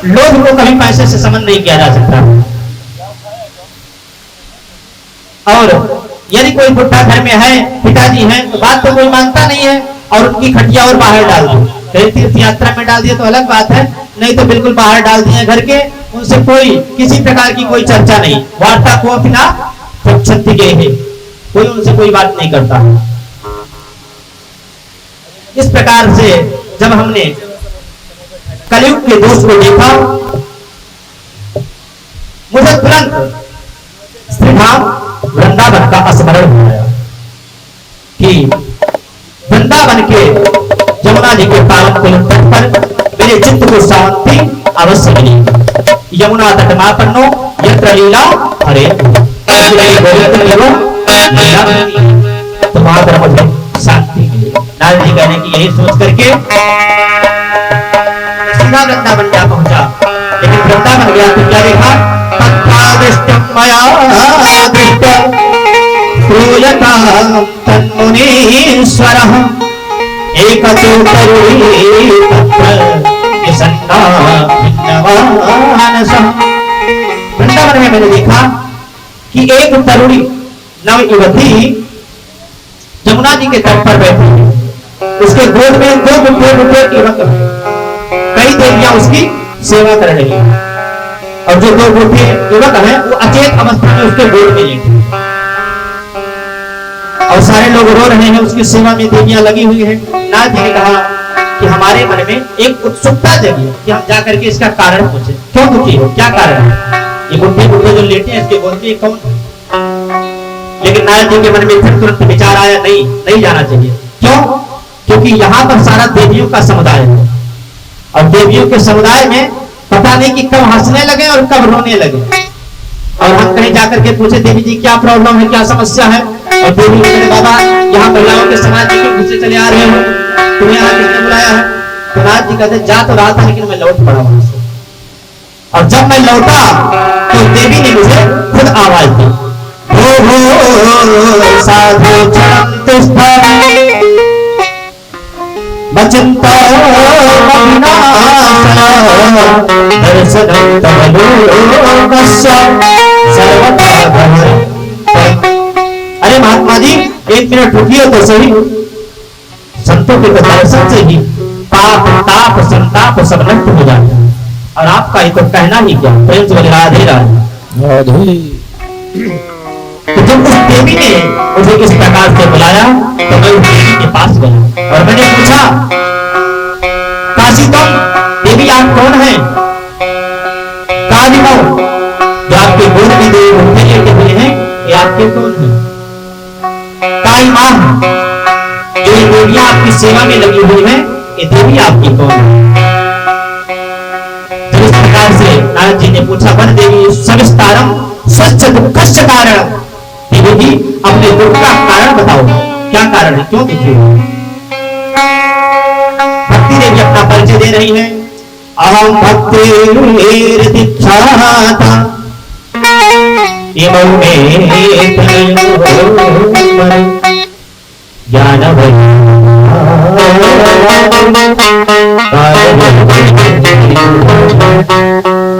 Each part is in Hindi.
लोभ को कभी पैसे से समन नहीं किया जा सकता। और यदि कोई बुढ़ा घर में है, पिताजी हैं, तो बात तो कोई मानता नहीं है और उनकी खटिया और बाहर डाल दो, तीर्थ यात्रा में डाल दिया तो अलग बात है, नहीं तो बिल्कुल बाहर डाल दिए घर के, उनसे कोई किसी प्रकार की कोई चर्चा नहीं, वार्ता को बिना क्षति के है, कोई उनसे कोई बात नहीं करता। इस प्रकार से जब हमने कलयुग के दोष को देखा, मुझे तुरंत श्रीधाम वृंदावन का स्मरण हो गया कि वृंदावन के यमुना जी के पावन कुल तट पर मेरे चित्त को शांति अवश्य मिली। यमुना तटमापन्नो यत्र लीला हरे तो वहां पर मुझे शांति मिली। नारद जी कहने की यही सोच करके सीधा वृंदावन जा पहुंचा, लेकिन वृंदावन गया तो क्या देखा? तन्मुनीश्वरः एकतो वृंदावन में मैंने देखा कि एक तरुणी नव युवती यमुना जी के तट पर बैठी है, उसके गोद में दो बुढ़े बुढ़े युवक हैं, कई देवियां उसकी सेवा कर रही है और जो दो बुढ़े युवक हैं वो अचेत अवस्था में उसके गोद में लेटे और सारे लोग रो रहे हैं, उसकी सेवा में देवियां लगी हुई है। नाथ जी ने कहा कि हमारे मन में एक उत्सुकता जगी कि हम जाकर के इसका कारण पूछे, क्यों दुखी हो, क्या कारण है, ये बुढ़े बुढ़े जो लेटे हैं इसके गोद में कौन है? लेकिन नारद जी के मन में फिर तुरंत विचार आया, नहीं जाना चाहिए। क्यों? क्योंकि यहाँ पर सारा देवियों का समुदाय है और देवियों के समुदाय में पता नहीं कि कब हंसने लगे और कब रोने लगे, और हम कहीं जाकर के पूछे देवी जी क्या प्रॉब्लम है, क्या समस्या है, और देवी कहते बाबा यहाँ महिलाओं के समाज में क्यों घुसे चले आ रहे हो, तुम्हें यहाँ किसने बुलाया है? तो नाथ जी कहते जा तो रहा था लेकिन मैं लौट पड़ा वहां से, और जब मैं लौटा तो देवी ने मुझे खुद आवाज दी, हो साधु बचंता अरे महात्मा जी एक मिनट रुकिए तो सही, संतों के दर्शन से ही पाप ताप संताप सब नष्ट हो जाता है, और आपका ये तो कहना ही क्या, प्रेम से राधे राधे। तो जब उस देवी ने मुझे इस प्रकार से बुलाया तो मैं उस देवी के पास गया और मैंने पूछा, काशी तुम देवी आप कौन हैं? काली मऊ जो आपके गोद में देवी घूमते लेटे हुए हैं, ये आपके कौन हैं? काई मां जो ये देवियां आपकी सेवा में लगी हुई हैं, ये देवी आपकी कौन है? तो इस प्रकार से नारद जी ने पूछा, वन देवी सविस्तारम स्वच्छ दुःखस्य कारण, देवी जी अपने दुख का कारण बताओ, क्या कारण है, क्यों दुखी हो? भक्ति देवी अपना परिचय दे रही है, अहम भक्ति दीक्षाता एवं ज्ञान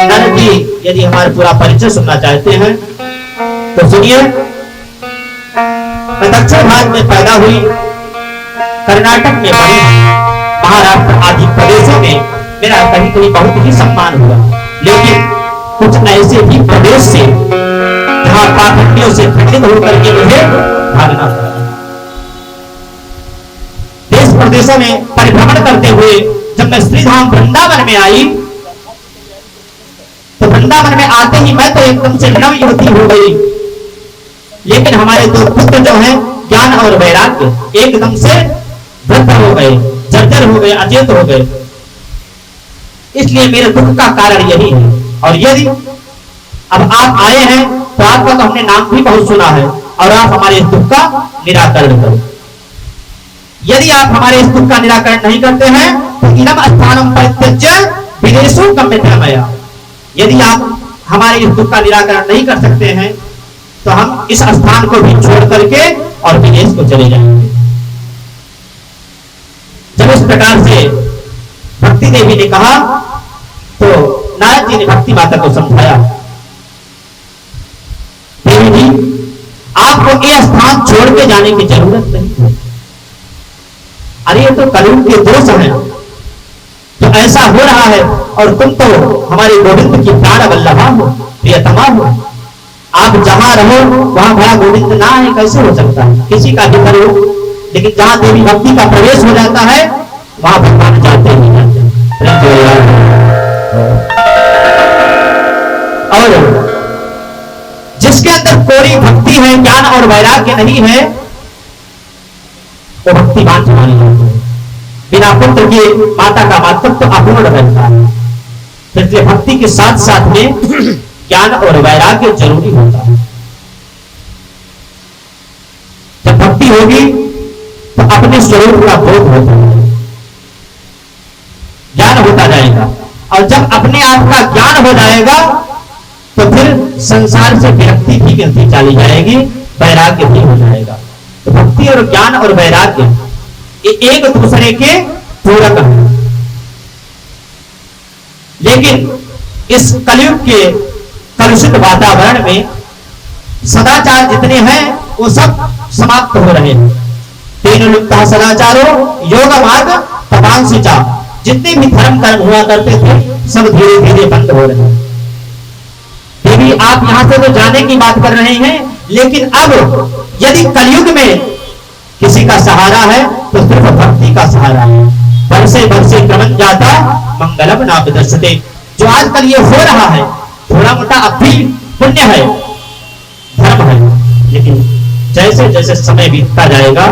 नारद जी यदि हमारा पूरा परिचय सुनना चाहते हैं तो सुनिए। मैं दक्षिण भारत में पैदा हुई, कर्नाटक में पढ़ी, महाराष्ट्र आदि प्रदेशों में मेरा कहीं कहीं बहुत ही सम्मान हुआ, लेकिन कुछ ऐसे भी प्रदेश से जहां पाखंडियों से खंडित होकर के मुझे भागना पड़ा। देश प्रदेशों में परिभ्रमण करते हुए जब मैं श्रीधाम वृंदावन में आई तो वृंदावन में आते ही मैं तो एकदम से नव युवती हो गई, लेकिन हमारे दो पुत्र जो हैं ज्ञान और वैराग्य एकदम से वृद्ध हो गए, जर्जर हो गए, अचेत हो गए। इसलिए मेरे दुख का कारण यही है। और यदि अब आप आए हैं तो आपका तो हमने नाम भी बहुत सुना है और आप हमारे इस दुख का निराकरण करो। यदि आप हमारे इस दुख का निराकरण नहीं करते हैं तो इदम स्थानम परित्यज्य विदेशो गम्यते। यदि आप हमारे इस दुख का निराकरण नहीं कर सकते हैं तो हम इस स्थान को भी छोड़ करके और विदेश को चले जाएंगे। जब इस प्रकार से भक्ति देवी ने कहा तो नारद जी ने भक्ति माता को समझाया, देवी जी आपको ये स्थान छोड़ के जाने की जरूरत नहीं है। अरे ये तो कलयुग के दोष है, तो ऐसा हो रहा है, और तुम तो हमारे गोविंद की प्राण वल्लभा हो, प्रियतमा हो। आप जहां रहो वहां भला गोविंद ना है, कैसे हो सकता है? किसी का भी करो, लेकिन जहां देवी भक्ति का प्रवेश हो जाता है वहां भगवान जाते ही जाते हैं। और जिसके अंदर कोई भक्ति है, ज्ञान और वैराग्य नहीं है, वो भक्तिवान मानी जाती है। बिना पुत्र के माता का मातृत्व तो अपूर्ण रहता है, इसलिए भक्ति के साथ साथ में ज्ञान और वैराग्य जरूरी होता है। जब भक्ति होगी तो अपने स्वरूप का बोध होता है, ज्ञान होता जाएगा, और जब अपने आप का ज्ञान हो जाएगा तो फिर संसार से विरक्ति भी गिरती चली जाएगी, वैराग्य भी हो जाएगा। तो भक्ति और ज्ञान और वैराग्य ये एक दूसरे के पूरक हैं। लेकिन इस कलयुग के कलुषित वातावरण में सदाचार जितने हैं वो सब समाप्त हो रहे हैं। तीन लुप्ता सदाचारो योग मार्ग तपांसिचा, जितने भी धर्म कर्म हुआ करते थे सब धीरे धीरे बंद हो रहे हैं। देवी आप यहां से तो जाने की बात कर रहे हैं, लेकिन अब यदि कलयुग में किसी का सहारा है तो सिर्फ भक्ति का सहारा है। वर्षे वर्षे क्रमण जाता मंगलम नाम दर्शते, जो आजकल ये हो रहा है थोड़ा मोटा अब भी पुण्य है, धर्म है, लेकिन जैसे जैसे समय बीतता जाएगा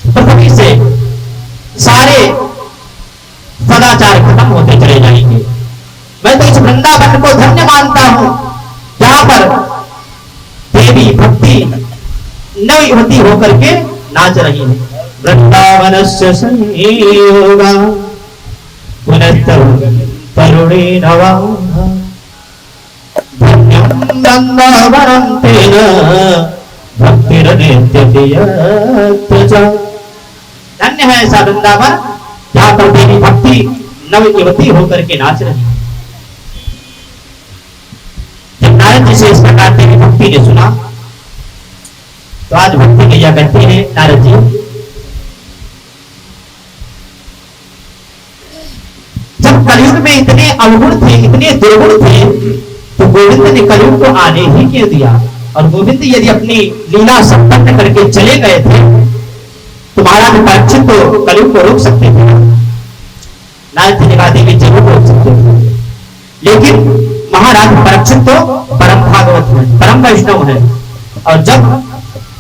पृथ्वी से सारे सदाचार खत्म होते चले जाएंगे। मैं तो इस वृंदावन को धन्य मानता हूं जहां पर देवी भक्ति नवयुवती होकर के नाच रही है। वृंदावन से संयोगा तरुणी नवा धन्यम वृंदावनं तेन धन्य है ऐसा वृंदावन जहां पर देवी भक्ति नवयुवती होकर के नाच रही है। जब नारद जी से इस प्रकार देवी भक्ति ने सुना तो आज भक्ति किया करते हैं नारद जी, जब कलयुग में इतने अवगुण थे, इतने दुर्गुण थे, तो गोविंद ने कलयुग को आने ही क्यों दिया? और गोविंद यदि अपनी लीला संपन्न करके चले गए थे तो महाराज परीक्षित तो कलयुग को रोक सकते थे। नारद जी ने कहा देवी जरूर रोक सकते थे, लेकिन महाराज परीक्षित तो परम भागवत है, परम वैष्णव है, और जब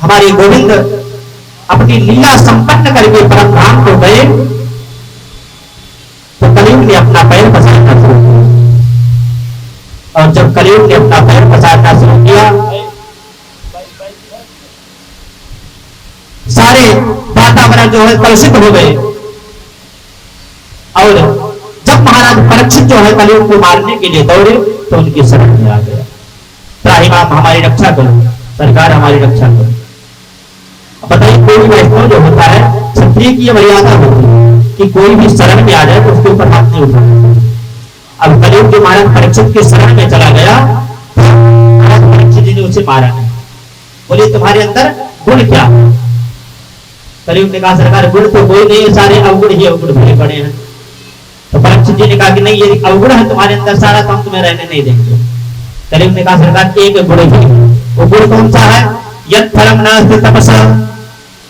हमारे गोविंद अपनी लीला संपन्न करके परम धाम को गए तो कलयुग ने अपना पैर पसारना शुरू किया, और जब कलयुग ने अपना पैर पसारना शुरू किया सारे वातावरण जो है कलुषित हो गए, और जब महाराज परीक्षित जो है कलयुग को मारने के लिए दौड़े तो उनकी शरण में आ गया, त्राहि माम हमारी रक्षा करो, सरकार हमारी रक्षा करो। बताइए कोई वैष्णव जो होता है क्षत्रिय की मर्यादा होती है कि कोई भी शरण में आ जाए तो उसके ऊपर हाथ नहीं उठाना। अब कलयुग जो महाराज परीक्षित के शरण में चला गया, महाराज परीक्षित जी ने उसे मारा नहीं। बोले तुम्हारे अंदर गुण क्या? कलयुग ने कहा सरकार गुण तो कोई नहीं है, सारे अवगुण ही अवगुण भरे पड़े हैं। तो परीक्षित जी ने कहा कि नहीं यदि अवगुण है तुम्हारे अंदर सारा तो हम तुम्हें रहने नहीं देंगे। कलयुग ने कहा सरकार एक गुण ही, वो गुण कौन सा है? यत् फलम नास्ति तपसा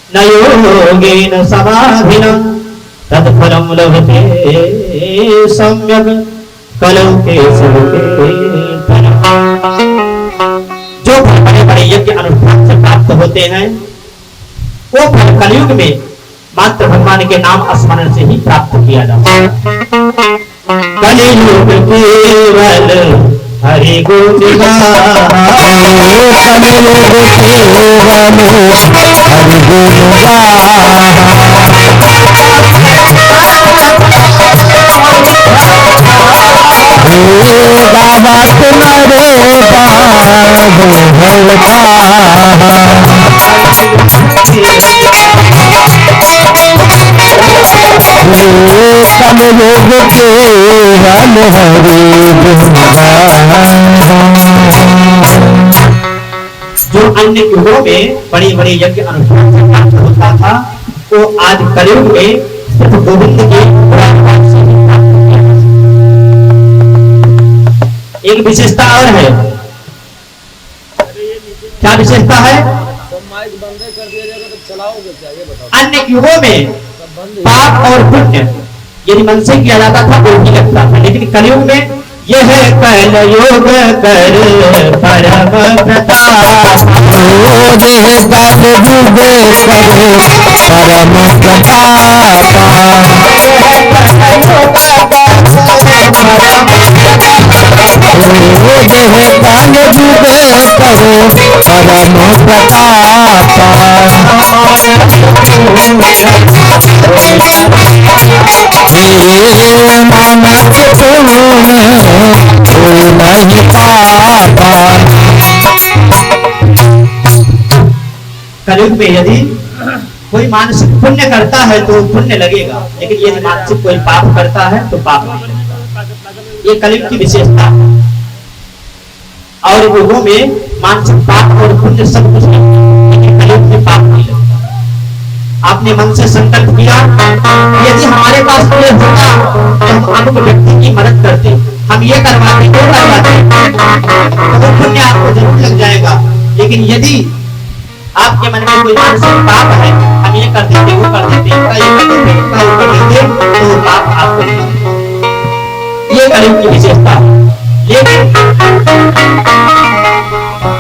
न योगेन समाधिना तत् फलम लभते सम्यक् कलौके सबके। जो फल बड़े बड़े यज्ञ अनुष्ठान से प्राप्त होते हैं वो फल कलयुग में मात्र भगवान के नाम स्मरण से ही प्राप्त किया जाता है। कलयुग केवल हरि गुण कलयुग के हल हरि जो अन्य युगों में बड़े बड़े यज्ञ अनुष्ठान से प्राप्त होता था, वो आज कलयुग में सिर्फ गोविंद के गुणानुवाद से ही प्राप्त होता है। एक विशेषता और है। क्या विशेषता है? अन्य युगों में पाप और पुण्य यदि मन से किया जाता था वो भी लगता था, लेकिन कलयुग में यह कलयुग कर परम प्रताप, कलयुग कलयुग में यदि कोई मानसिक पुण्य करता है तो पुण्य लगेगा, लेकिन यदि मानसिक कोई पाप करता है तो पाप नहीं लगेगा। ये कलयुग की विशेषता। और युगों में मानसिक पाप और पुण्य सब कुछ नहीं, लेकिन कलयुग में पाप नहीं लगेगा। आपने मन से संकल्प किया यदि हमारे पास पुण्य होता तो हम अमुक व्यक्ति की मदद करते, हम ये करवाते वो करवाते, तो वो पुण्य आपको जरूर लग जाएगा। लेकिन यदि आपके मन में कोई मानसिक पाप है, हम ये कर देते वो कर देते, ये कर देते वो कर देते, तो वो पाप आपको नहीं लगेगा। ये कलयुग की विशेषता है। लेकिन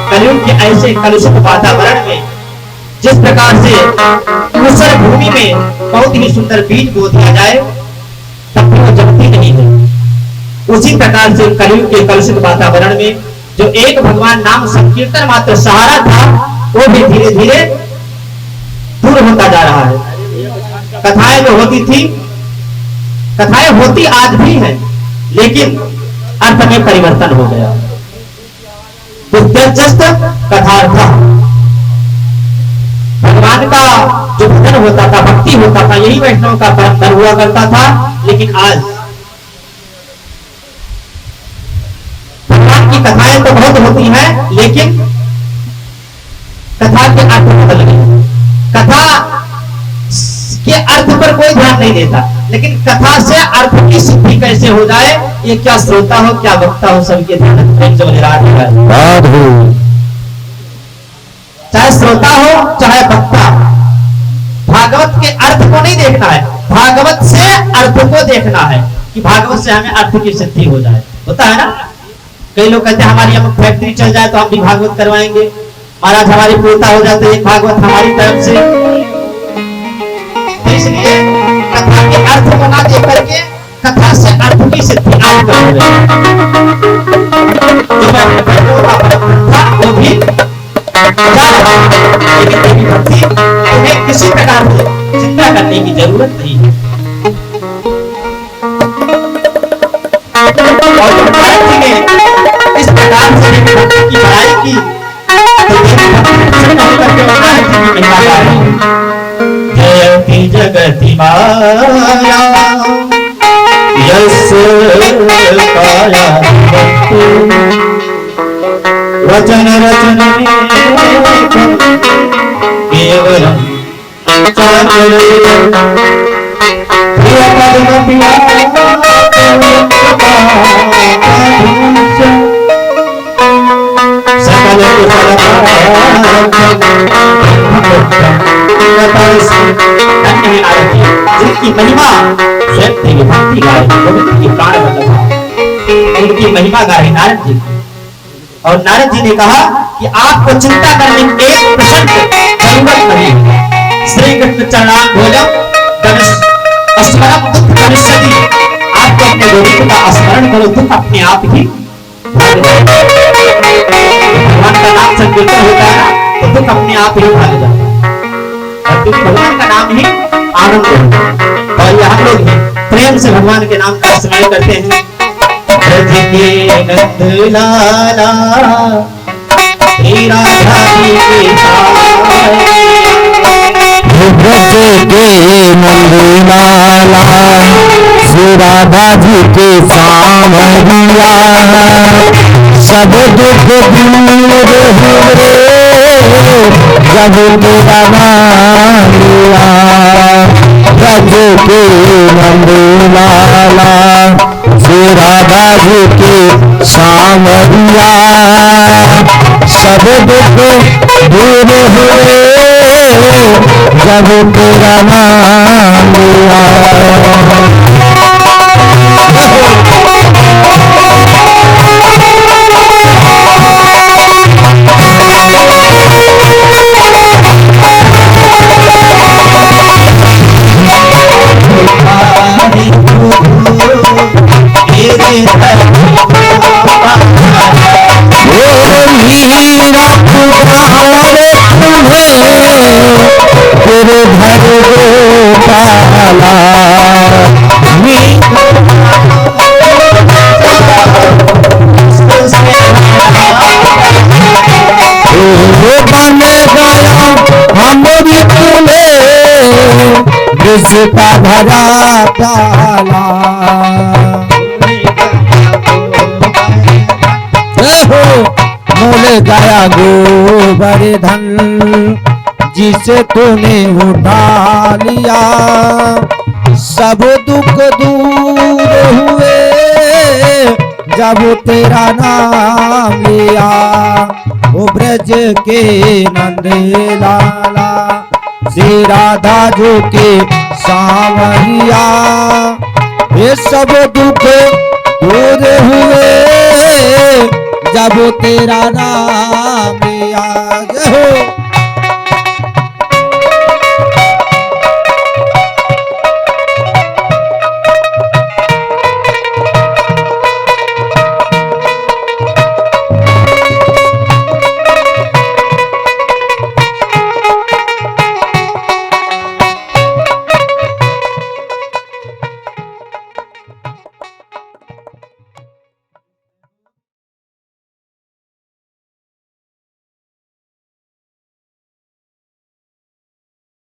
कलयुग के ऐसे कलुषित वातावरण में जिस प्रकार से ऊसर भूमि में बहुत ही सुंदर बीज बो दिया जाए तब भी वो जमती नहीं है, उसी प्रकार से कलयुग के कलुषित वातावरण में जो एक भगवान नाम संकीर्तन मात्र सहारा था वो भी धीरे धीरे दूर होता जा रहा है। कथाएं जो होती थी, कथाएं होती आज भी हैं, लेकिन अर्थ में परिवर्तन हो गया। बुद्धिजस्त कथार्थ, भगवान का जो भजन होता था, भक्ति होता था, यही वैष्णव का परम धर्म हुआ करता था। लेकिन आज भगवान की कथाएं तो बहुत होती हैं, लेकिन कथा के अर्थ बदल गए। कथा के अर्थ पर कोई ध्यान नहीं देता, लेकिन कथा से अर्थ की सिद्धि कैसे हो जाए, ये क्या श्रोता हो क्या वक्ता हो सबके ध्यान है। चाहे श्रोता हो चाहे वक्ता, भागवत के अर्थ को नहीं देखना है, भागवत से अर्थ को देखना है कि भागवत से हमें अर्थ की सिद्धि हो जाए। होता है ना, कई लोग कहते हैं हमारी हम फैक्ट्री चल जाए तो हम भी भागवत करवाएंगे, महाराज हमारी पूर्णता हो जाती है भागवत हमारी तरफ से। तो इसलिए कथा के अर्थ को ना देख करके कथा से अर्थ की सिद्धि आप करोगे। जो मैं वो भी लेकिन देवी भक्ति तुम्हें किसी प्रकार से चिंता करने की जरूरत नहीं है। और नारद जी ने इस प्रकार से देवी भक्ति की बड़ाई की, तो देवी भक्ति करके नारद जी की महिमा गा रही है। जयति जगति माया यस्य काया वचन रचन केवलम सकल जिनकी महिमा स्वयं देवी भक्ति गा रही, गोविंद की प्राण बदल उनकी महिमा गा रही नारद जी। और नारद जी ने कहा कि आपको चिंता करने की 1% जरूरत नहीं है। श्री कृष्ण चरणां भोजम स्मरण दुख करिष्यति, आपको अपने गोविंद का स्मरण करो, दुख अपने आप ही भाग जाएगा। भगवान का नाम संकीर्तन होता है तो दुख अपने आप ही भाग जाता है, और क्योंकि भगवान का नाम ही आनंद है। और ये हम लोग प्रेम से भगवान के नाम का स्मरण करते हैं। ब्रज के नंद लाला राधा के ब्रज के नंद लाला श्री राधा जी के सांवरिया सब दुख दूर हुए जब तेरा नाम लिया। ब्रज के नंद लाला श्री राधा जी के सांवरिया सब दुख दूर हुए जब तेरा नाम लिया। का भरा प्याला मोले गया गोवर्धन जिसे तूने उठा लिया। सब दुख दूर हुए जब तेरा नाम लिया। ओ ब्रज के नंद लाला श्री राधा जी के सांवरिया ये सब दुख दूर हुए जब तेरा नाम लिया।